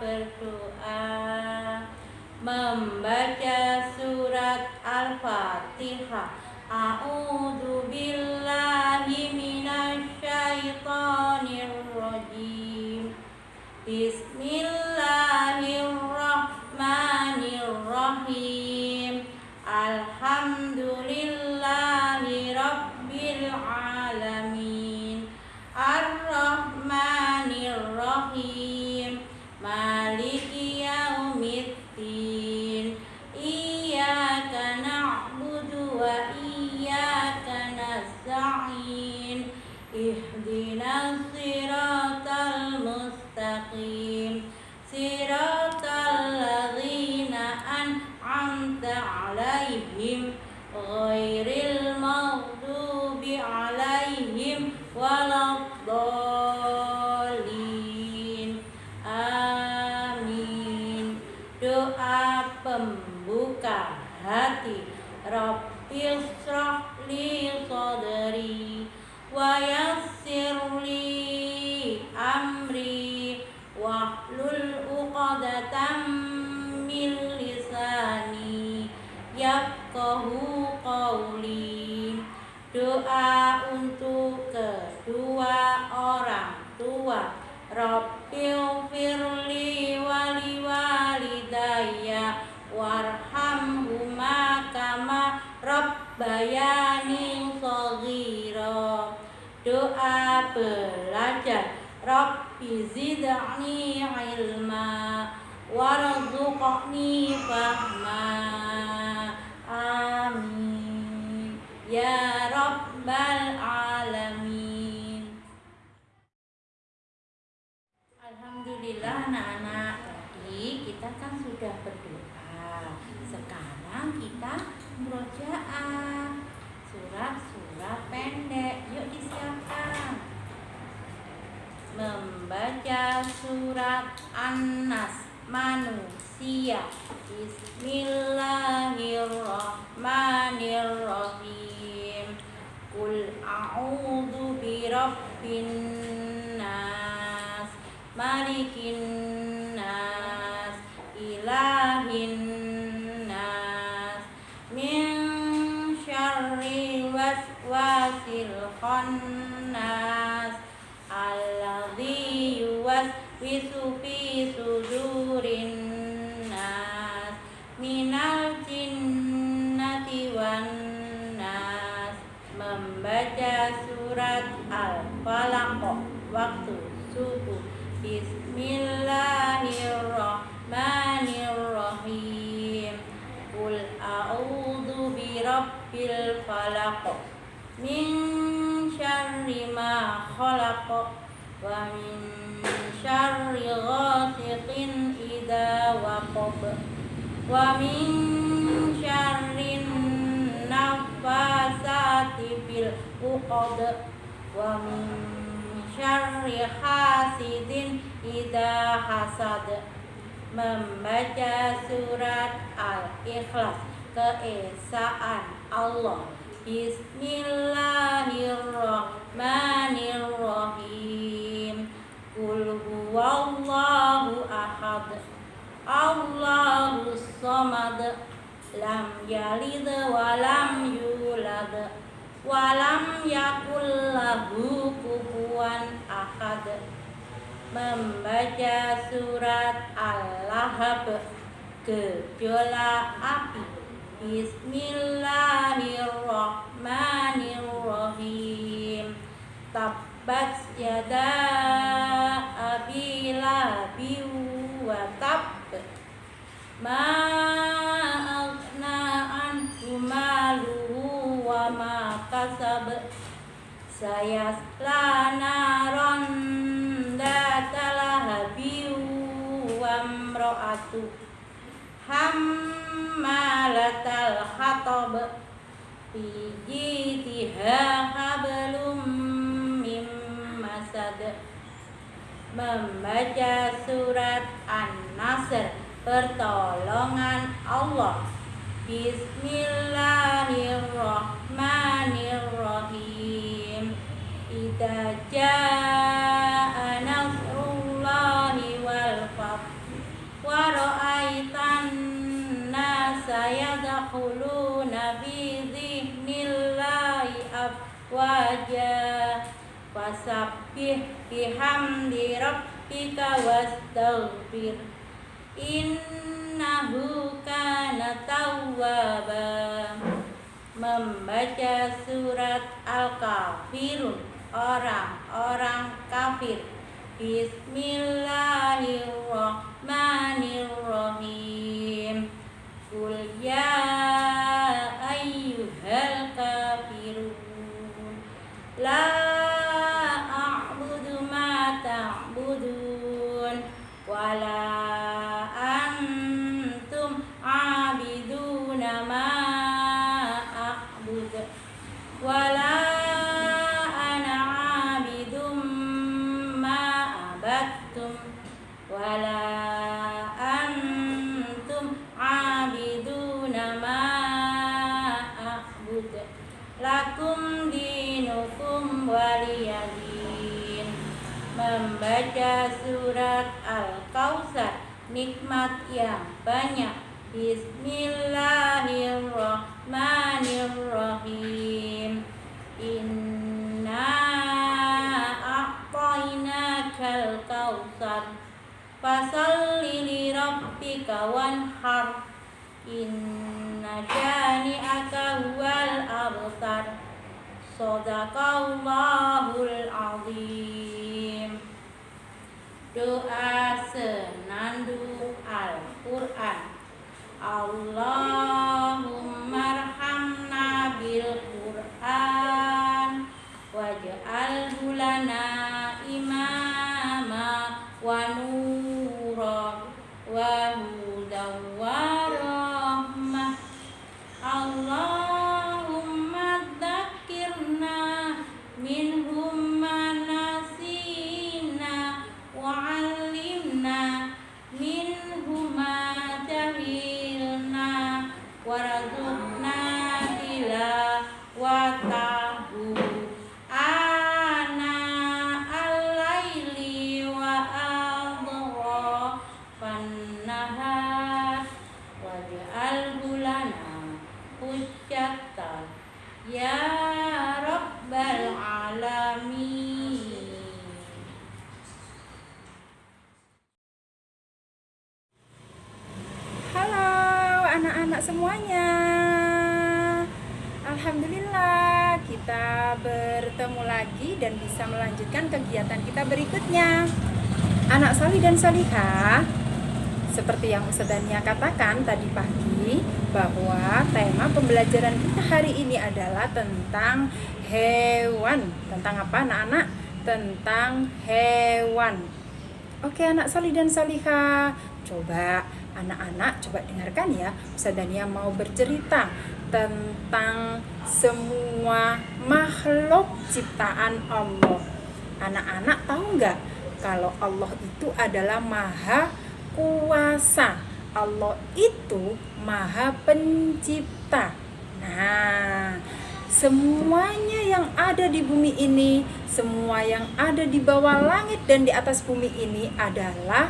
berdoa. Membaca surat Al-Fatihah. A'udzu billahi minasyaitonir rajim. Bismillahirrahmanirrahim. Alhamdulillahi rabbil alamin. Ar-Rahmanir-Rahim. Maliki yaumiddin. Iyyaka na'budu wa iyyaka nasta'in. Ihdinas siratal mustaqim. Siratal ladzina an'amta 'alaihim ghairil maghdubi 'alaihim waladdallin. Amin. Doa pembuka hati. Rabbil shrah li sadri wa yassir li amri wahlul 'uqdatam min lisani yafqahu qawli. Doa untuk kedua orang tua. Rabbil firli wali walidayya warhamhuma kama rabbayani shaghira. Doa belajar. Rabbi zidni ilma warzuqni fahma. Amin ya rabbal alamin. Alhamdulillah anak-anak, tadi kita kan sudah berdoa. Sekarang kita murojaah surat-surat pendek. Yuk disiapkan. Membaca surat An-Nas, manusia. Bismillahirrahmanirrahim. Qul a'udzu birabbin nas, malikin nas, ilahin nas, min syarril waswasil khannas, alladzi yuwaswisu fi sudurin nas, minal jinnati wan nas. Membaca surat Al-Falaq waktu subuh. Bismillahirrahmanirrahim. Qul a'udzu birabbil falaq min syarri ma khalaq wa min syarri ghasiqin idza waqab wa min syarrin nafasati fil 'uqad wa min syarri hasidin idza hasad. Membaca surat Al-Ikhlas, keesaan Allah. Bismillahirrahmanirrahim. Qul huwallahu ahad, Allahus samad, lam yalid wa lam yulad wa lam yakul lahu kufuwan ahad. Membaca surat Al-Lahab, gejolak api. Bismillahirrahmanirrahim. Tabbat yada abi lahabin wa tabb, ma aghna anhu maluhu wa ma kasab, sayasla naran dzata lahabin wa imra'atu hammalatal hatab, fi jidha hablum mim masad. Membaca surat An-Nasr, pertolongan Allah. Bismillahirrahmanirrahim. Idza jaa nasrullahi wal fath wa ra'aitan nasa yadkhuluna fi dzikrillahi afwaja fasabbih bihamdi rabbika wastaghfir innahu kana tawwaba. Membaca surat Al-Kafirun, orang-orang kafir. Bismillahirrahmanirrahim. Qul ya ayyuhal kafirun la a'budu ma ta'budun wala antum abiduna ma a'bud wala ana abidum ma abattum wala antum abiduna ma a'bud lakum dinukum waliyadin. Membaca surat Al-Kautsar, nikmat yang banyak. Bismillahirrahmanirrahim. Inna a'tainakal kautsar fasalli li rabbika wanhar inna syani'aka huwal abtar. Shadaqallahul azim. Doa senandung Al-Quran. Allahumma arhamna bil Quran waj'alhu lana imama wa nura wa hudan wa rahmah. Allahumma dzakirna minhum ma nasina wa 'allimna minhum ma jahilna warzuqna tilawatahu ana al-laili wa adrafan nahar waj'alhu lana hujjatan ya rabbal alamin. Halo anak-anak semuanya. Alhamdulillah kita bertemu lagi dan bisa melanjutkan kegiatan kita berikutnya. Anak salih dan salihah, seperti yang Ustazah Dania katakan tadi pagi, bahwa tema pembelajaran kita hari ini adalah tentang hewan. Tentang apa anak-anak? Tentang hewan. Oke anak salih dan salihah, coba anak-anak coba dengarkan ya. Ustazah Dania mau bercerita tentang semua makhluk ciptaan Allah. Anak-anak tahu nggak kalau Allah itu adalah maha kuasa, Allah itu maha pencipta. Nah, semuanya yang ada di bumi ini, semua yang ada di bawah langit dan di atas bumi ini adalah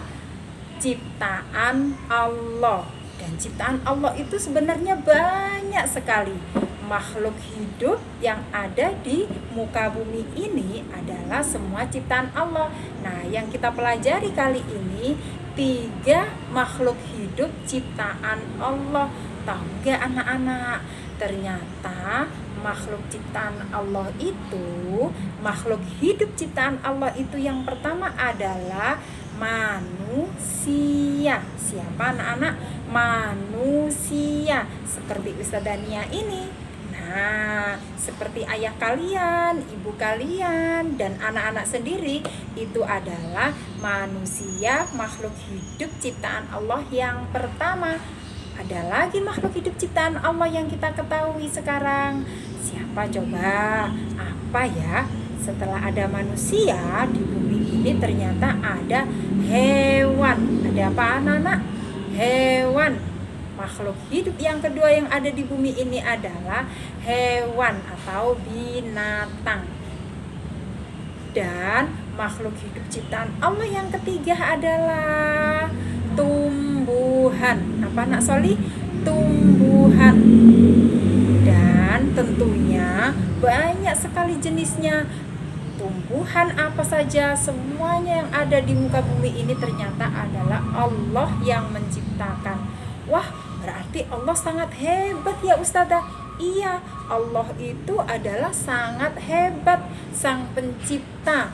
ciptaan Allah. Dan ciptaan Allah itu sebenarnya banyak sekali. Makhluk hidup yang ada di muka bumi ini adalah semua ciptaan Allah. Nah, yang kita pelajari kali ini 3 makhluk hidup ciptaan Allah. Tahu gak anak-anak? Ternyata makhluk ciptaan Allah itu, makhluk hidup ciptaan Allah itu yang pertama adalah manusia. Siapa anak-anak? Manusia. Seperti Ustazah Dania ini. Nah, seperti ayah kalian, ibu kalian, dan anak-anak sendiri, itu adalah manusia, makhluk hidup ciptaan Allah yang pertama. Ada lagi makhluk hidup ciptaan Allah yang kita ketahui sekarang. Siapa coba? Apa ya? Setelah ada manusia di bumi ini ternyata ada hewan. Ada apa anak-anak? Hewan. Makhluk hidup yang kedua yang ada di bumi ini adalah hewan atau binatang. Dan makhluk hidup ciptaan Allah yang ketiga adalah tumbuhan. apa nak Soli? Tumbuhan. Dan tentunya banyak sekali jenisnya. Tumbuhan apa saja, semuanya yang ada di muka bumi ini ternyata adalah Allah yang menciptakan. Wah, berarti Allah sangat hebat ya Ustazah. Iya, Allah itu adalah sangat hebat, sang pencipta.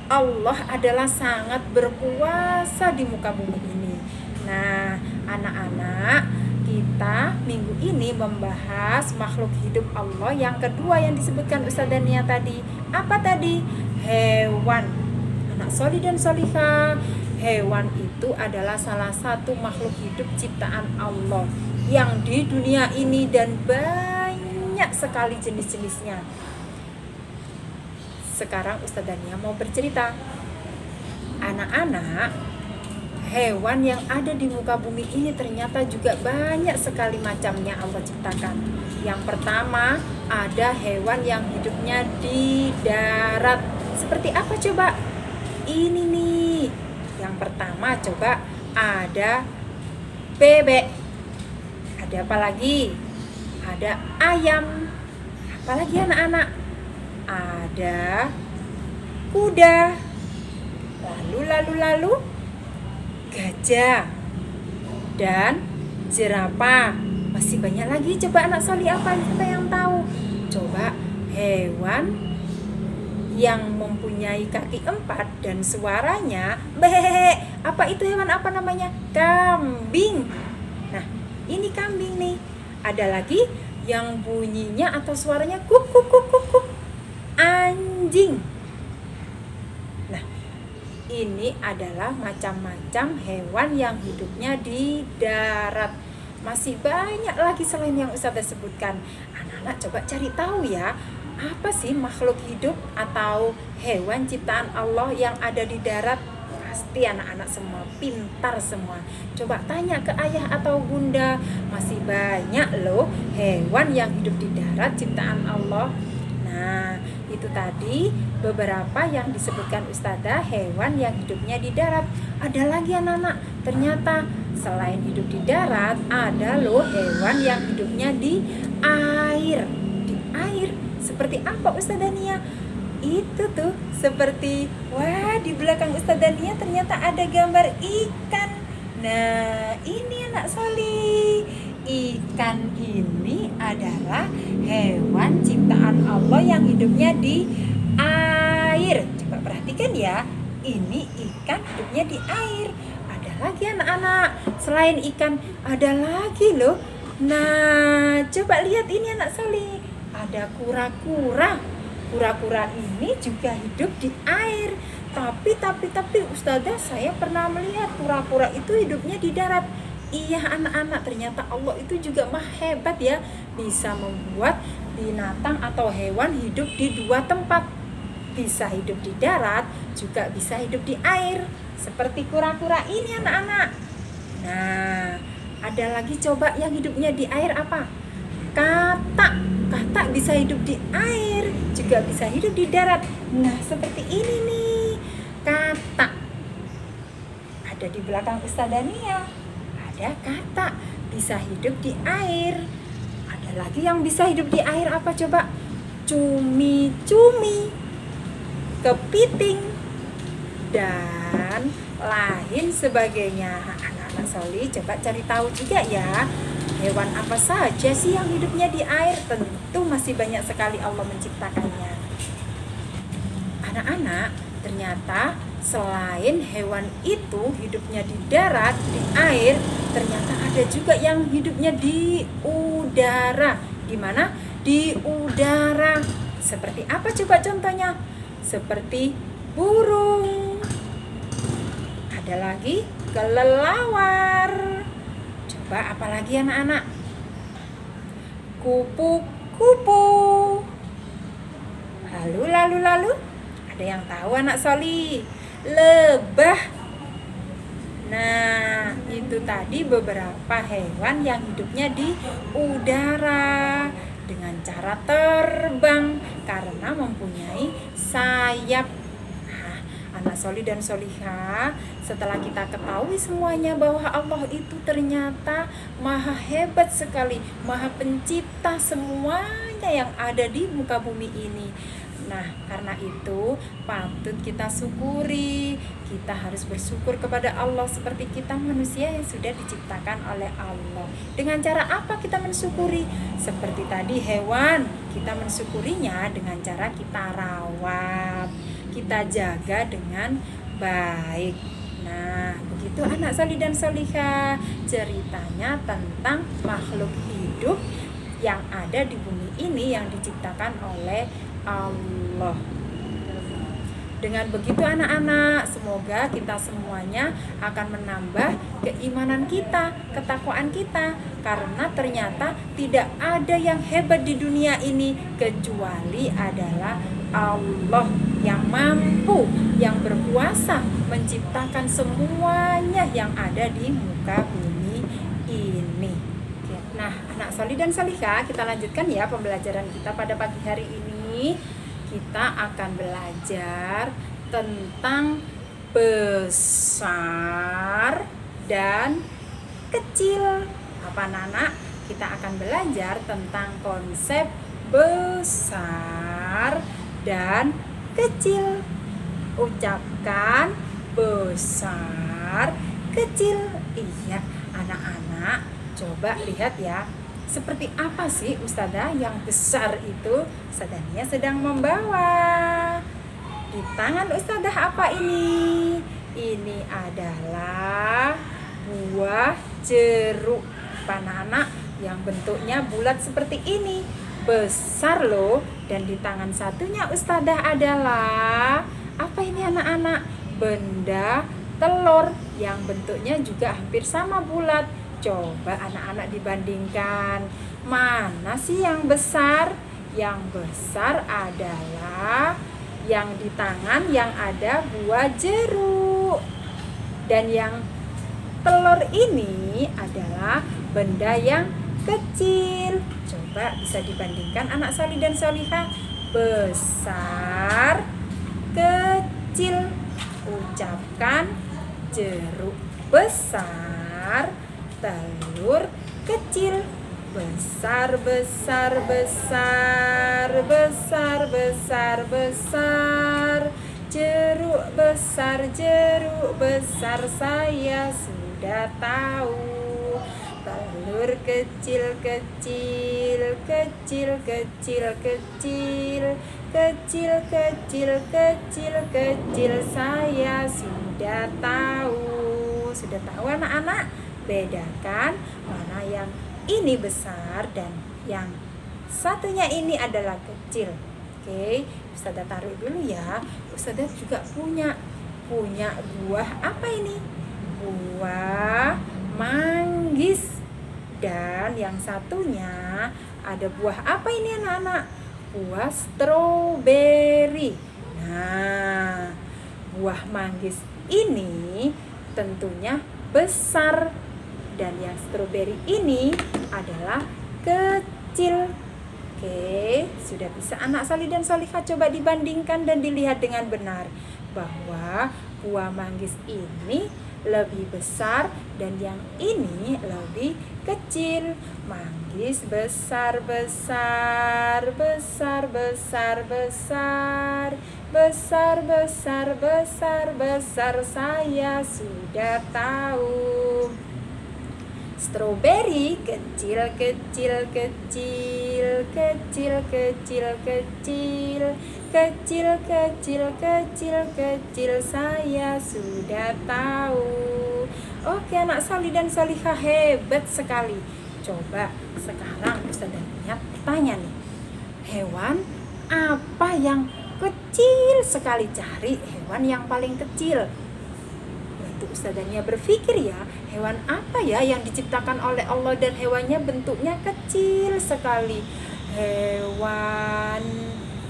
Allah adalah sangat berkuasa di muka bumi ini. Nah, anak-anak, kita minggu ini membahas makhluk hidup Allah yang kedua yang disebutkan Ustazah Nia tadi. Apa tadi? Hewan. Anak Soli dan Solihah, hewan itu adalah salah satu makhluk hidup ciptaan Allah yang di dunia ini dan banyak sekali jenis-jenisnya. Sekarang Ustazah Nia mau bercerita. Anak-anak, hewan yang ada di muka bumi ini ternyata juga banyak sekali macamnya Allah ciptakan. Yang pertama, ada hewan yang hidupnya di darat. Seperti apa coba? Ini nih. Yang pertama coba ada bebek. Ada apa lagi? Ada ayam. Apalagi anak-anak? Ada kuda. Lalu gajah dan jerapah. Masih banyak lagi. Coba anak Soli, apa yang tahu? Coba hewan yang mempunyai kaki 4 dan suaranya behehe. Apa itu hewan, apa namanya? Kambing. Nah, ini kambing nih. Ada lagi yang bunyinya atau suaranya kuk kuk kuk kuk kuk. Anjing. Nah, ini adalah macam-macam hewan yang hidupnya di darat. Masih banyak lagi selain yang Ustazah sebutkan. Anak-anak coba cari tahu ya, apa sih makhluk hidup atau hewan ciptaan Allah yang ada di darat? Pasti anak-anak semua pintar semua. Coba tanya ke ayah atau bunda, masih banyak loh hewan yang hidup di darat ciptaan Allah. Nah, itu tadi beberapa yang disebutkan Ustazah, hewan yang hidupnya di darat. Ada lagi anak-anak, ternyata selain hidup di darat, ada loh hewan yang hidupnya di air. Di air, seperti apa Ustazah Nia? Itu tuh seperti, wah, di belakang Ustazah Nia ternyata ada gambar ikan. Nah, ini anak Soli. Ikan ini adalah hewan ciptaan Allah yang hidupnya di air. Coba perhatikan ya, ini ikan hidupnya di air. Ada lagi anak-anak, selain ikan ada lagi loh. Nah, coba lihat ini anak Soli. Ada kura-kura. Kura-kura ini juga hidup di air. Tapi Ustazah, saya pernah melihat kura-kura itu hidupnya di darat. Iya anak-anak, ternyata Allah itu juga mah hebat ya, bisa membuat binatang atau hewan hidup di dua tempat. Bisa hidup di darat, juga bisa hidup di air. Seperti kura-kura ini anak-anak. Nah, ada lagi coba yang hidupnya di air apa? Katak. Katak bisa hidup di air, juga bisa hidup di darat. Nah, seperti ini nih. Katak. Ada di belakang Ustazah Nia. Ada katak bisa hidup di air. Ada lagi yang bisa hidup di air apa coba? Cumi-cumi, kepiting, dan lain sebagainya. Anak-anak Soli coba cari tahu juga ya, hewan apa saja sih yang hidupnya di air? Tentu masih banyak sekali Allah menciptakannya. Anak-anak, ternyata selain hewan itu hidupnya di darat, di air, ternyata ada juga yang hidupnya di udara. Di mana? Di udara. Seperti apa coba contohnya? Seperti burung. Ada lagi kelelawar. Coba apa lagi anak-anak? Kupu-kupu. Lalu. Ada yang tahu anak Soli? Lebah. Nah, itu tadi beberapa hewan yang hidupnya di udara dengan cara terbang karena mempunyai sayap. Nah, anak solih dan solihah, setelah kita ketahui semuanya bahwa Allah itu ternyata maha hebat sekali, maha pencipta semuanya yang ada di muka bumi ini. Nah, karena itu patut kita syukuri. Kita harus bersyukur kepada Allah seperti kita manusia yang sudah diciptakan oleh Allah. Dengan cara apa kita mensyukuri? Seperti tadi hewan, kita mensyukurinya dengan cara kita rawat, kita jaga dengan baik. Nah, begitu anak solih dan solihah, ceritanya tentang makhluk hidup yang ada di bumi ini yang diciptakan oleh Allah. Dengan begitu anak-anak, semoga kita semuanya akan menambah keimanan kita, ketakwaan kita, karena ternyata tidak ada yang hebat di dunia ini kecuali adalah Allah yang mampu, yang berkuasa menciptakan semuanya yang ada di muka bumi ini. Nah, anak solih dan solihah, kita lanjutkan ya pembelajaran kita pada pagi hari ini. Kita akan belajar tentang besar dan kecil. Apa anak? Kita akan belajar tentang konsep besar dan kecil. Ucapkan besar, kecil. Iya, anak-anak, coba lihat ya. Seperti apa sih Ustazah yang besar itu? Ustazahnya sedang membawa. Di tangan Ustazah apa ini? Ini adalah buah jeruk. Anak-anak, yang bentuknya bulat seperti ini. Besar loh. Dan di tangan satunya Ustazah adalah apa ini anak-anak? Benda telur yang bentuknya juga hampir sama bulat. Coba anak-anak dibandingkan, mana sih yang besar? Yang besar adalah yang di tangan yang ada buah jeruk. Dan yang telur ini adalah benda yang kecil. Coba bisa dibandingkan anak solih dan solihah. Besar, kecil. Ucapkan jeruk besar, telur kecil. Besar, besar, besar, besar, besar, besar. Jeruk besar, jeruk besar, saya sudah tahu. Telur kecil, kecil, kecil, kecil, kecil, kecil, kecil, kecil, kecil, saya sudah tahu. Sudah tahu anak-anak? Bedakan mana yang ini besar dan yang satunya ini adalah kecil. Oke, Ustazah taruh dulu ya. Ustazah juga punya buah apa ini? Buah manggis. Dan yang satunya ada buah apa ini anak-anak? Buah stroberi. Nah, buah manggis ini tentunya besar. Dan yang stroberi ini adalah kecil. Oke, sudah bisa anak solih dan solihah coba dibandingkan dan dilihat dengan benar bahwa buah manggis ini lebih besar dan yang ini lebih kecil. Manggis besar, besar, besar, besar, besar, besar, besar, besar, besar, saya sudah tahu. Stroberi kecil, kecil, kecil, kecil, kecil, kecil, kecil, kecil, kecil, kecil, saya sudah tahu. Oke anak solih dan solihah, hebat sekali. Coba sekarang Ustazah lihat, tanya nih, hewan apa yang kecil sekali? Cari hewan yang paling kecil. Ustazahnya berpikir ya, hewan apa ya yang diciptakan oleh Allah dan hewannya bentuknya kecil sekali? Hewan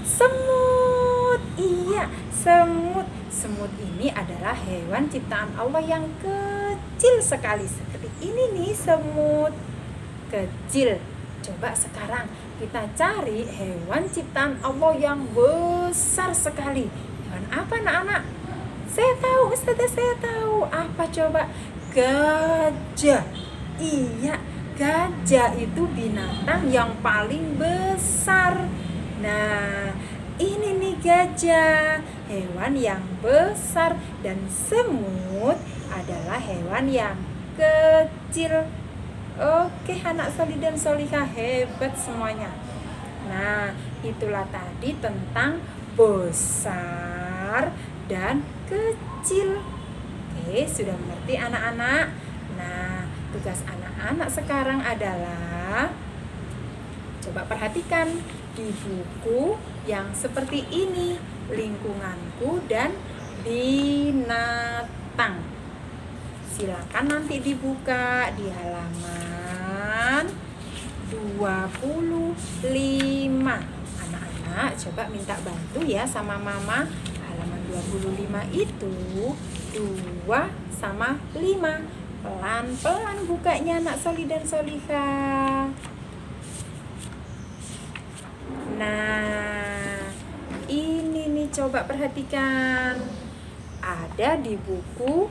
semut. Iya, semut. Semut ini adalah hewan ciptaan Allah yang kecil sekali. Seperti ini nih semut kecil. Coba sekarang kita cari hewan ciptaan Allah yang besar sekali. Hewan apa anak-anak? Saya tahu Ustazah, saya tahu. Apa coba? Gajah. Iya, gajah itu binatang yang paling besar. Nah, ini nih gajah, hewan yang besar, dan semut adalah hewan yang kecil. Oke, anak solih dan solihah, hebat semuanya. Nah, itulah tadi tentang besar dan kecil. Oke, sudah mengerti anak-anak? Nah, tugas anak-anak sekarang adalah coba perhatikan di buku yang seperti ini, lingkunganku dan binatang. Silakan nanti dibuka di halaman 25. Anak-anak coba minta bantu ya sama mama. Halaman 25 itu 2 sama 5. Pelan-pelan bukanya anak solih dan solihah. Nah, ini nih coba perhatikan. Ada di buku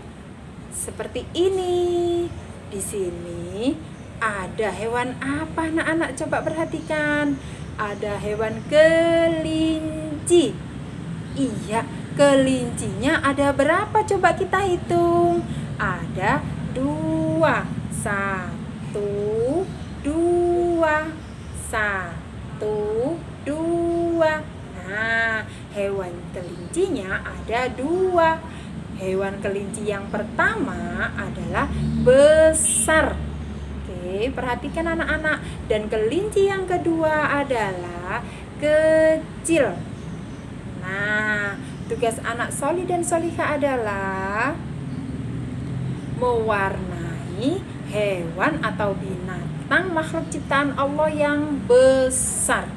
seperti ini. Di sini ada hewan apa anak-anak? Coba perhatikan. Ada hewan kelinci. Iya, kelincinya ada berapa? Coba kita hitung. Ada 2. 1, 2. 1, 2. Nah, hewan kelincinya ada 2. Hewan kelinci yang pertama adalah besar. Oke, perhatikan anak-anak. Dan kelinci yang kedua adalah kecil. Nah, tugas anak solih dan solihah adalah mewarnai hewan atau binatang makhluk ciptaan Allah yang besar.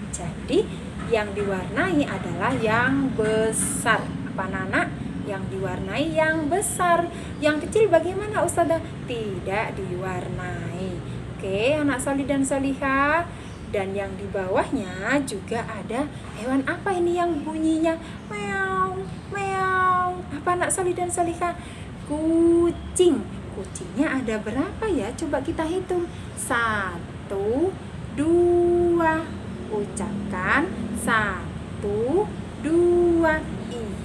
Jadi, yang diwarnai adalah yang besar. Apa anak-anak? Yang diwarnai yang besar. Yang kecil bagaimana Ustazah? Tidak diwarnai. Oke, anak solih dan solihah. Dan yang di bawahnya juga ada hewan apa ini yang bunyinya meow, meow. Apa anak solih dan solihah? Kucing. Kucingnya ada berapa ya? Coba kita hitung. 1, 2. Ucapkan 1, 2.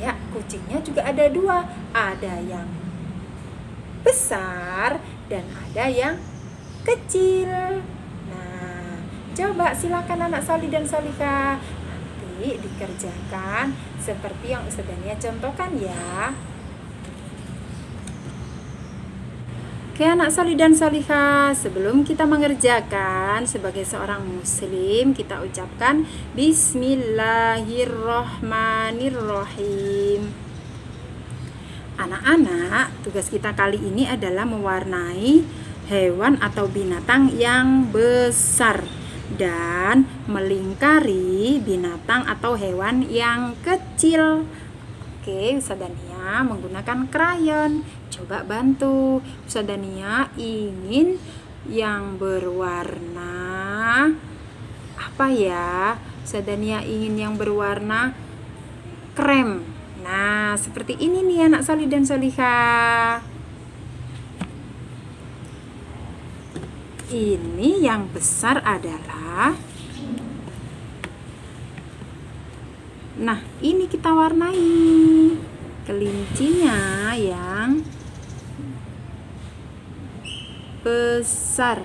Iya, kucingnya juga ada 2. Ada yang besar dan ada yang kecil. Nah, coba silakan anak solih dan solihah. Nanti dikerjakan seperti yang Ustazah Dania contohkan ya. Oke anak solih dan solihah, sebelum kita mengerjakan sebagai seorang muslim, kita ucapkan Bismillahirrohmanirrohim. Anak-anak, tugas kita kali ini adalah mewarnai hewan atau binatang yang besar dan melingkari binatang atau hewan yang kecil. Oke, Ustazah Dania menggunakan krayon. Coba bantu. Ustazah Dania ingin yang berwarna apa ya? Ustazah Dania ingin yang berwarna krem. Nah, seperti ini nih anak solih dan solihah. Ini yang besar adalah, nah, ini kita warnai kelincinya yang besar.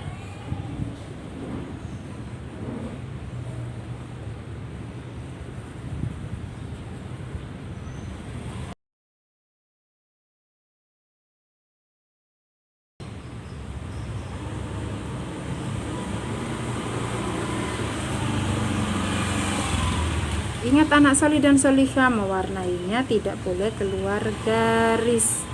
Ingat anak solih dan solihah, mewarnainya tidak boleh keluar garis.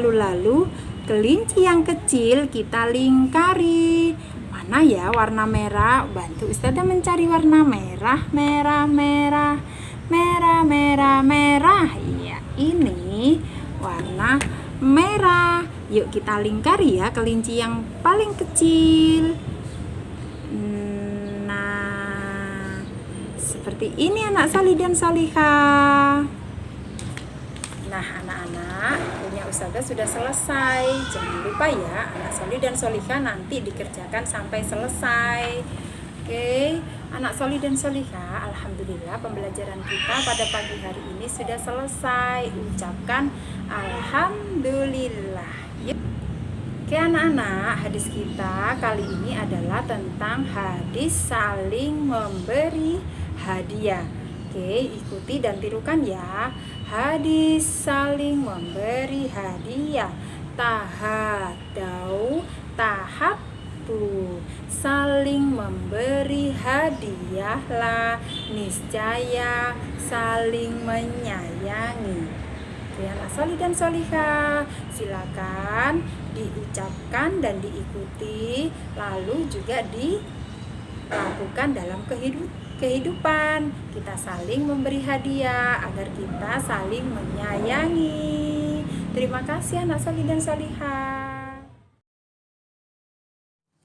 Lalu kelinci yang kecil kita lingkari. mana ya warna merah? Bantu Ustazah mencari warna merah. Merah, merah, merah, merah, merah. Iya, ini warna merah. Yuk kita lingkari ya kelinci yang paling kecil. Nah, seperti ini anak solih dan solihah. Nah, anak-anak, punya Ustazah sudah selesai. Jangan lupa ya, anak solih dan solihah nanti dikerjakan sampai selesai. Oke, anak solih dan solihah, alhamdulillah pembelajaran kita pada pagi hari ini sudah selesai. Ucapkan alhamdulillah. Yuk. Oke anak-anak, hadis kita kali ini adalah tentang hadis saling memberi hadiah. Oke, ikuti dan tirukan ya. Hadis saling memberi hadiah. Tahadau tahabbu. Saling memberi hadiahlah, niscaya saling menyayangi. Ya, solih dan solihah, silakan diucapkan dan diikuti, lalu juga dilakukan dalam kehidupan. Kita saling memberi hadiah agar kita saling menyayangi. Terima kasih anak solih dan solihah.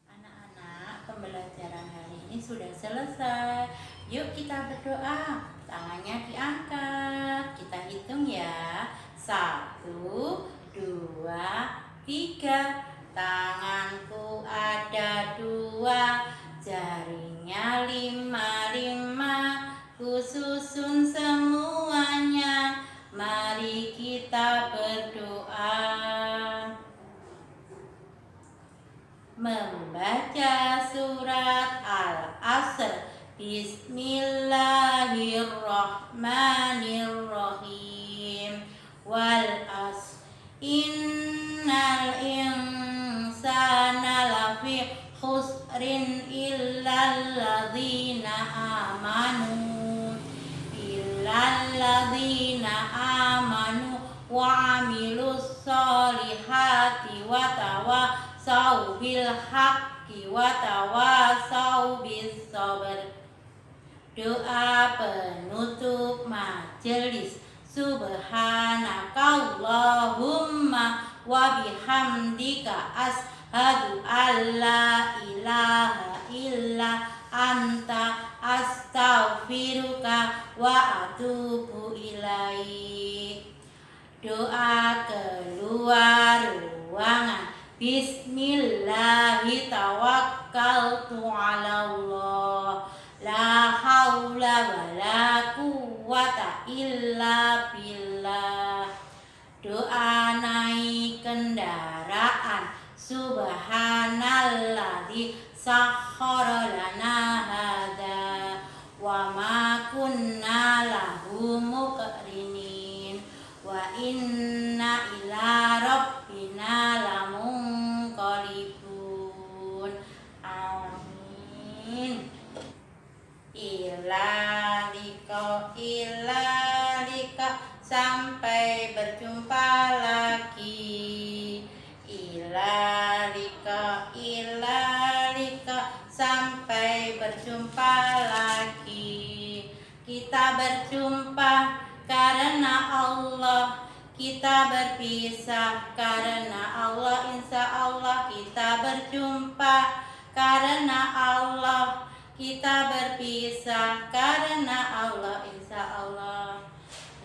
Anak-anak, pembelajaran hari ini sudah selesai. Yuk kita berdoa. Tangannya diangkat. Kita hitung ya. 1, 2, 3. Tanganku ada 2, jarinya 5, ku susun semuanya. Mari kita berdoa. Membaca surat Al-Asr. Bismillahirrahmanirrahim. Wal asr innal insana lafi khusrin illal ladzina amanu wa amilus solihati wa tawassaw bil haqqi wa tawassaw bis sabr. Doa penutup majelis. Subhanakallahumma wa bihamdika asyhadu an la ilaha illa anta astaghfiruka wa atubu ilaik. Doa keluar ruangan. Bismillahi tawakkaltu ala Allah. La haula wa la quwwata illa billah. Doa naik kendaraan. Subhanalladzi sakhkhara lana hadza wa ma kunna lahu muqrinin wa inna ila rabbina lamunqalibun. Amin. Ilalika sampai berjumpa lagi. Ilalika sampai berjumpa lagi. Kita berjumpa karena Allah, kita berpisah karena Allah. Insya Allah kita berjumpa karena Allah, kita berpisah karena Allah. Insya Allah.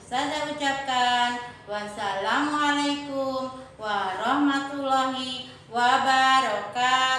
Ustazah ucapkan wassalamualaikum warahmatullahi wabarakatuh.